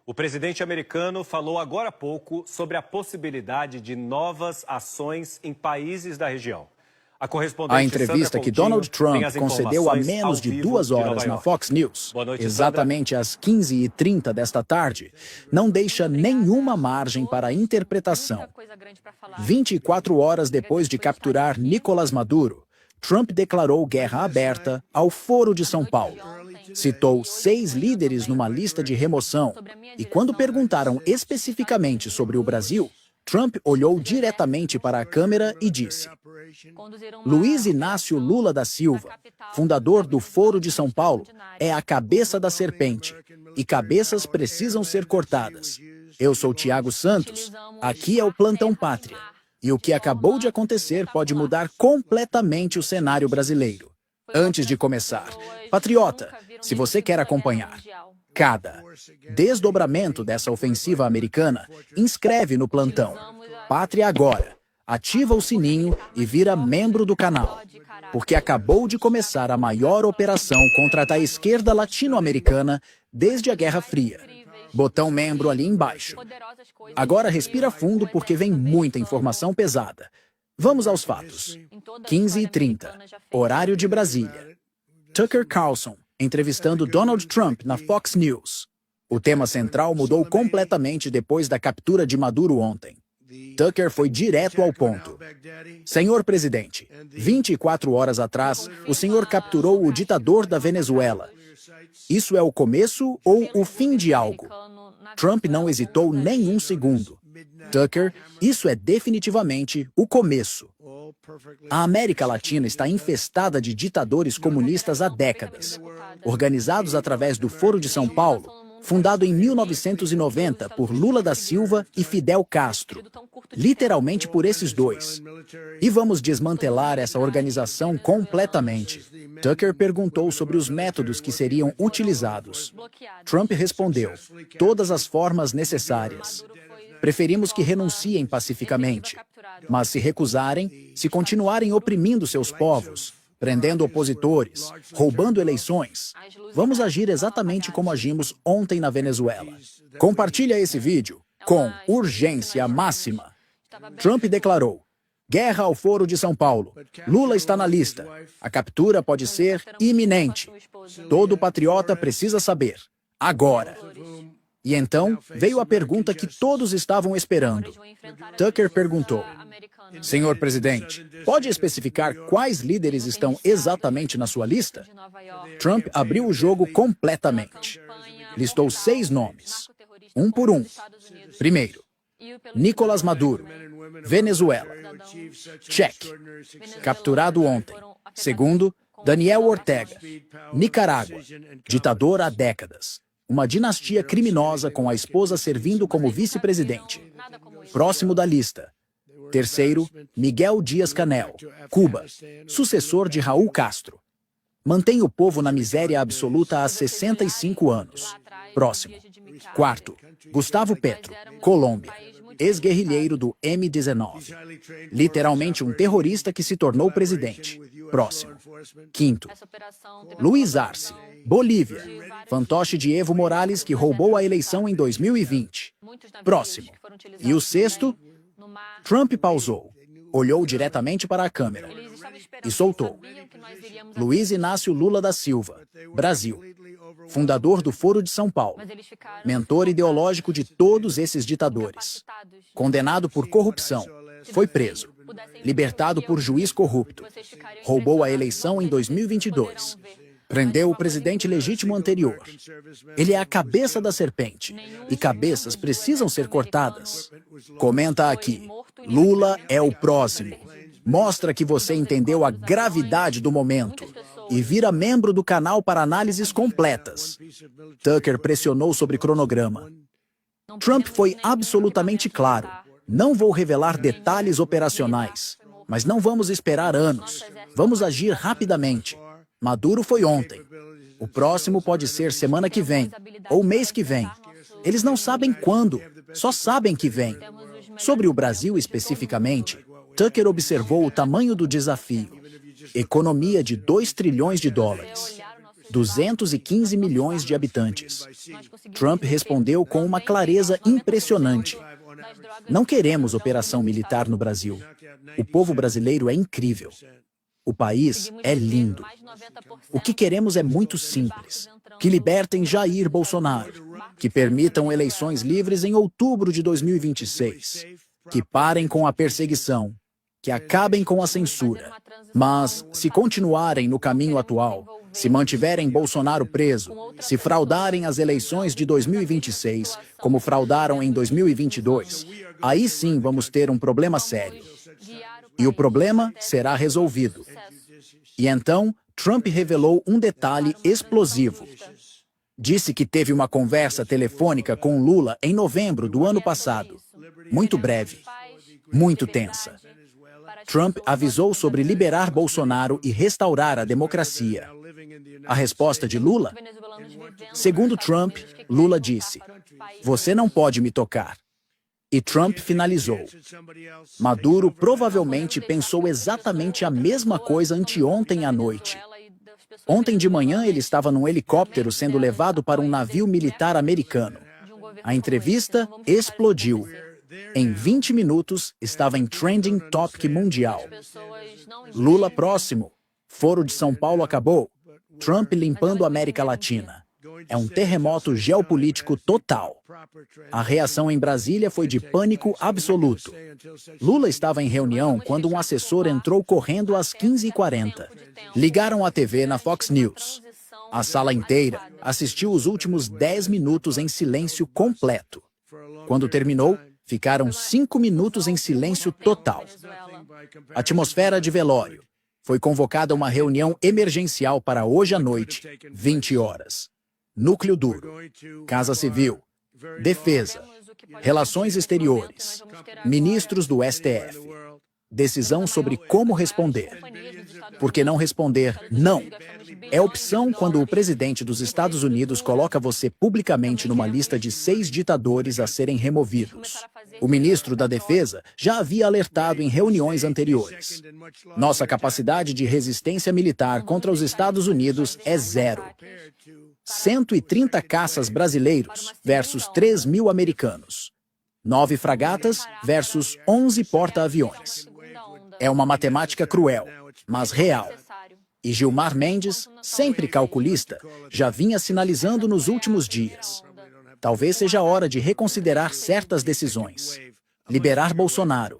O presidente americano falou agora há pouco sobre a possibilidade de novas ações em países da região. A entrevista que Donald Trump concedeu há menos de 2 horas na Fox News, exatamente às 15h30 desta tarde, não deixa nenhuma margem para interpretação. 24 horas depois de capturar Nicolás Maduro, Trump declarou guerra aberta ao Foro de São Paulo. Citou 6 líderes numa lista de remoção e, quando perguntaram especificamente sobre o Brasil, Trump olhou diretamente para a câmera e disse: Luiz Inácio Lula da Silva, fundador do Foro de São Paulo, é a cabeça da serpente, e cabeças precisam ser cortadas. Eu sou Tiago Santos, aqui é o Plantão Pátria, e o que acabou de acontecer pode mudar completamente o cenário brasileiro. Antes de começar, patriota, se você quer acompanhar cada desdobramento dessa ofensiva americana, inscreve no Plantão Pátria agora, ativa o sininho e vira membro do canal, porque acabou de começar a maior operação contra a esquerda latino-americana desde a Guerra Fria. Botão membro ali embaixo. Agora respira fundo porque vem muita informação pesada. Vamos aos fatos. 15h30, horário de Brasília. Tucker Carlson entrevistando Donald Trump na Fox News. O tema central mudou completamente depois da captura de Maduro ontem. Tucker foi direto ao ponto. Senhor presidente, 24 horas atrás, o senhor capturou o ditador da Venezuela. Isso é o começo ou o fim de algo? Trump não hesitou nem um segundo. Tucker, isso é definitivamente o começo. A América Latina está infestada de ditadores comunistas há décadas, organizados através do Foro de São Paulo, fundado em 1990 por Lula da Silva e Fidel Castro, literalmente por esses dois. E vamos desmantelar essa organização completamente. Tucker perguntou sobre os métodos que seriam utilizados. Trump respondeu: todas as formas necessárias. Preferimos que renunciem pacificamente, mas se recusarem, se continuarem oprimindo seus povos, prendendo opositores, roubando eleições, vamos agir exatamente como agimos ontem na Venezuela. Compartilha esse vídeo com urgência máxima. Trump declarou: guerra ao Foro de São Paulo. Lula está na lista. A captura pode ser iminente. Todo patriota precisa saber. Agora. E então, veio a pergunta que todos estavam esperando. Tucker perguntou: senhor presidente, pode especificar quais líderes estão exatamente na sua lista? Trump abriu o jogo completamente. Listou 6 nomes, um por um. Primeiro, Nicolás Maduro, Venezuela. Check. Capturado ontem. Segundo, Daniel Ortega, Nicarágua. Ditador há décadas. Uma dinastia criminosa com a esposa servindo como vice-presidente. Próximo da lista. Terceiro, Miguel Díaz-Canel, Cuba, sucessor de Raul Castro. Mantém o povo na miséria absoluta há 65 anos. Próximo. Quarto, Gustavo Petro, Colômbia, ex-guerrilheiro do M-19. Literalmente um terrorista que se tornou presidente. Próximo. Quinto, Luiz Arce, Bolívia, fantoche de Evo Morales que roubou a eleição em 2020. Próximo. E o sexto, Trump pausou, olhou diretamente para a câmera e soltou: Luiz Inácio Lula da Silva, Brasil, fundador do Foro de São Paulo, mentor ideológico de todos esses ditadores, condenado por corrupção, foi preso, libertado por juiz corrupto, roubou a eleição em 2022, prendeu o presidente legítimo anterior. Ele é a cabeça da serpente, e cabeças precisam ser cortadas. Comenta aqui: Lula é o próximo. Mostra que você entendeu a gravidade do momento e vira membro do canal para análises completas. Tucker pressionou sobre cronograma. Trump foi absolutamente claro: não vou revelar detalhes operacionais, mas não vamos esperar anos. Vamos agir rapidamente. Maduro foi ontem. O próximo pode ser semana que vem, ou mês que vem. Eles não sabem quando, só sabem que vem. Sobre o Brasil especificamente, Tucker observou o tamanho do desafio. Economia de 2 trilhões de dólares. 215 milhões de habitantes. Trump respondeu com uma clareza impressionante. Não queremos operação militar no Brasil. O povo brasileiro é incrível. O país é lindo. O que queremos é muito simples. Que libertem Jair Bolsonaro. Que permitam eleições livres em outubro de 2026. Que parem com a perseguição. Que acabem com a censura. Mas, se continuarem no caminho atual, se mantiverem Bolsonaro preso, se fraudarem as eleições de 2026, como fraudaram em 2022, aí sim vamos ter um problema sério. E o problema será resolvido. E então, Trump revelou um detalhe explosivo. Disse que teve uma conversa telefônica com Lula em novembro do ano passado. Muito breve, muito tensa. Trump avisou sobre liberar Bolsonaro e restaurar a democracia. A resposta de Lula? Segundo Trump, Lula disse: "Você não pode me tocar." E Trump finalizou: "Maduro provavelmente pensou exatamente a mesma coisa anteontem à noite. Ontem de manhã ele estava num helicóptero sendo levado para um navio militar americano. A entrevista explodiu. Em 20 minutos, estava em trending topic mundial. Lula próximo. Foro de São Paulo acabou. Trump limpando a América Latina. É um terremoto geopolítico total. A reação em Brasília foi de pânico absoluto. Lula estava em reunião quando um assessor entrou correndo às 15h40. Ligaram a TV na Fox News. A sala inteira assistiu os últimos 10 minutos em silêncio completo. Quando terminou, ficaram 5 minutos em silêncio total. Atmosfera de velório. Foi convocada uma reunião emergencial para hoje à noite, 20 horas. Núcleo duro, Casa Civil, Defesa, Relações Exteriores, ministros do STF. Decisão sobre como responder. Por que não responder não? É opção quando o presidente dos Estados Unidos coloca você publicamente numa lista de 6 ditadores a serem removidos. O ministro da Defesa já havia alertado em reuniões anteriores. Nossa capacidade de resistência militar contra os Estados Unidos é zero. 130 caças brasileiros versus 3.000 americanos. 9 fragatas versus 11 porta-aviões. É uma matemática cruel, mas real. E Gilmar Mendes, sempre calculista, já vinha sinalizando nos últimos dias. Talvez seja a hora de reconsiderar certas decisões. Liberar Bolsonaro,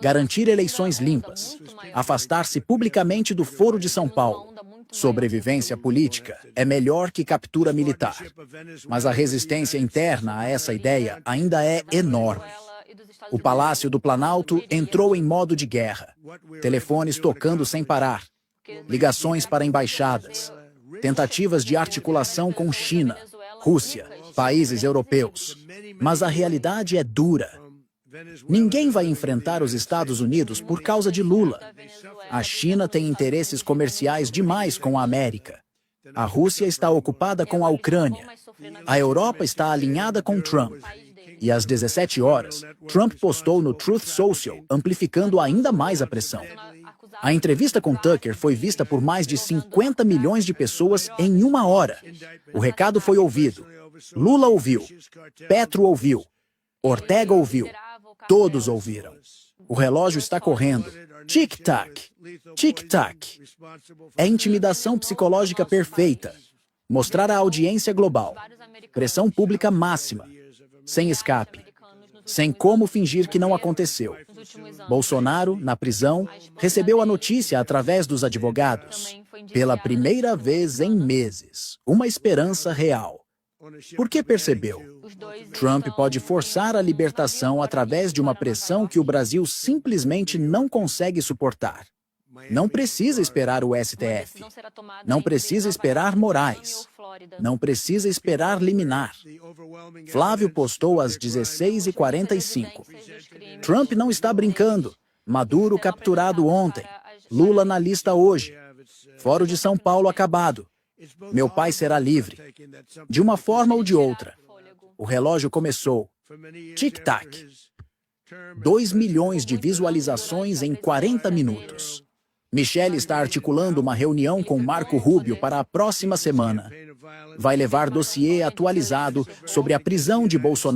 garantir eleições limpas, afastar-se publicamente do Foro de São Paulo. Sobrevivência política é melhor que captura militar. Mas a resistência interna a essa ideia ainda é enorme. O Palácio do Planalto entrou em modo de guerra. Telefones tocando sem parar. Ligações para embaixadas. Tentativas de articulação com China, Rússia, países europeus. Mas a realidade é dura. Ninguém vai enfrentar os Estados Unidos por causa de Lula. A China tem interesses comerciais demais com a América. A Rússia está ocupada com a Ucrânia. A Europa está alinhada com Trump. E às 17 horas, Trump postou no Truth Social, amplificando ainda mais a pressão. A entrevista com Tucker foi vista por mais de 50 milhões de pessoas em 1 hora. O recado foi ouvido. Lula ouviu. Petro ouviu. Ortega ouviu. Todos ouviram. O relógio está correndo. Tic-tac. Tic-tac. É intimidação psicológica perfeita. Mostrar a audiência global. Pressão pública máxima. Sem escape. Sem como fingir que não aconteceu. Bolsonaro, na prisão, recebeu a notícia através dos advogados. Pela primeira vez em meses. Uma esperança real. Porque percebeu. Trump pode forçar a libertação através de uma pressão que o Brasil simplesmente não consegue suportar. Não precisa esperar o STF. Não precisa esperar Moraes. Não precisa esperar liminar. Flávio postou às 16h45. Trump não está brincando. Maduro capturado ontem. Lula na lista hoje. Foro de São Paulo acabado. Meu pai será livre. De uma forma ou de outra. O relógio começou. Tic-tac. 2 milhões de visualizações em 40 minutos. Michele está articulando uma reunião com Marco Rubio para a próxima semana. Vai levar dossiê atualizado sobre a prisão de Bolsonaro.